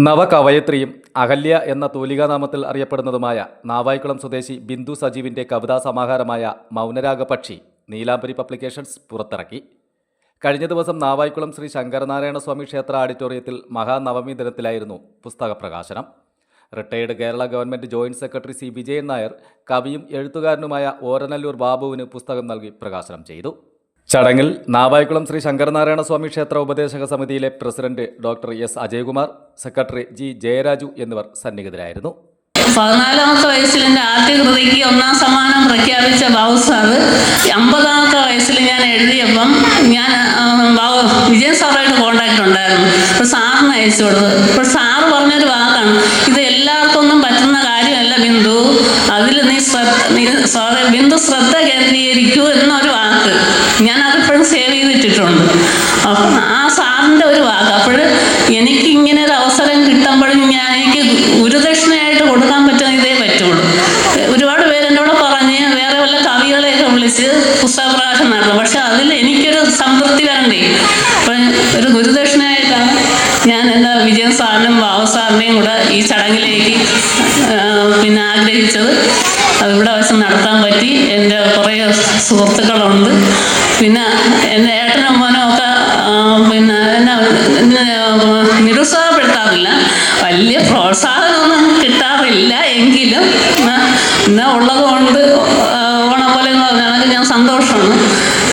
നവകവയത്രിയും അഹല്യ എന്ന തൂലികാനാമത്തിൽ അറിയപ്പെടുന്നതുമായ നാവായിക്കുളം സ്വദേശി ബിന്ദു സജീവിൻ്റെ കവിതാ സമാഹാരമായ മൗനരാഗപക്ഷി നീലാംബരി പബ്ലിക്കേഷൻസ് പുറത്തിറക്കി. കഴിഞ്ഞ ദിവസം നാവായിക്കുളം ശ്രീ ശങ്കരനാരായണ സ്വാമി ക്ഷേത്ര ഓഡിറ്റോറിയത്തിൽ മഹാനവമി ദിനത്തിലായിരുന്നു പുസ്തക പ്രകാശനം. Retired Kerala government joint secretary C Vijayan Nair കവിയും എഴുത്തുകാരനുമായ ഓരനല്ലൂർ ബാബുവിന് പുസ്തകം നൽകി പ്രകാശനം ചെയ്തു. ചടങ്ങിൽ നാവായിക്കുളം ശ്രീ ശങ്കരനാരായണ സ്വാമി ക്ഷേത്ര ഉപദേശക സമിതിയിലെ president doctor S Ajaykumar, secretary G Jayaraj എന്നിവർ സന്നിഹിതരായിരുന്നു. 14ാമത്തെ വയസ്സിൽ എൻ്റെ ആദ്യ കൃതിക്ക് 1ാം സമ്മാനം പ്രഖ്യാപിച്ച ബാബു സാറ് 50ാമത്തെ വയസ്സിൽ ഞാൻ എഴുതിയപ്പം ഞാൻ വിജയൻ സാറായിട്ട് കോണ്ടാക്ട് ഉണ്ടായിരുന്നു. അപ്പോൾ സാറിന് അയച്ചു കൊടുത്തത്. അപ്പോൾ സാറ് പറഞ്ഞൊരു വാക്കാണ്, ഇത് എല്ലാവർക്കും ഒന്നും പറ്റുന്ന കാര്യമല്ല ബിന്ദു, അതിൽ ബിന്ദു ശ്രദ്ധ കേന്ദ്രീകരിക്കൂ എന്നൊരു വാക്ക് ഞാനതിപ്പോഴും സേവ് ചെയ്തിട്ടിട്ടുണ്ട്. അപ്പം ആ സാറിൻ്റെ ഒരു വാക്ക്, അപ്പോൾ എനിക്കിങ്ങനെ ഒരു അവസരം കിട്ടുമ്പോഴും എനിക്ക് ഗുരുദക്ഷിണയായിട്ട് കൊടുക്കാൻ പറ്റുന്ന ഇതേ പറ്റുള്ളൂ. ഒരുപാട് പേര് എന്നോട് പറഞ്ഞ് വേറെ വല്ല കവികളെയൊക്കെ വിളിച്ച് പുസ്തക പ്രകാശനം നടത്തും, പക്ഷെ അതിൽ എനിക്കൊരു സംതൃപ്തി വരണ്ടേ. അപ്പം ഒരു ഗുരുദക്ഷിണയായിട്ടാണ് ഞാൻ എന്താ വിജയൻ സാറിനും ബാബു സാറിനെയും കൂടെ ഈ ചടങ്ങിലേക്ക് ആഗ്രഹിച്ചത്. അതിവിടെ വെച്ച് നടത്താൻ പറ്റി. എൻ്റെ കുറേ സുഹൃത്തുക്കളുണ്ട്, പിന്നെ എൻ്റെ ഏട്ടനും മോനും ഒക്കെ എന്നെ നിരുത്സാഹപ്പെടുത്താറില്ല, വലിയ പ്രോത്സാഹനമൊന്നും കിട്ടാറില്ല, എങ്കിലും ഉള്ളത് കൊണ്ട്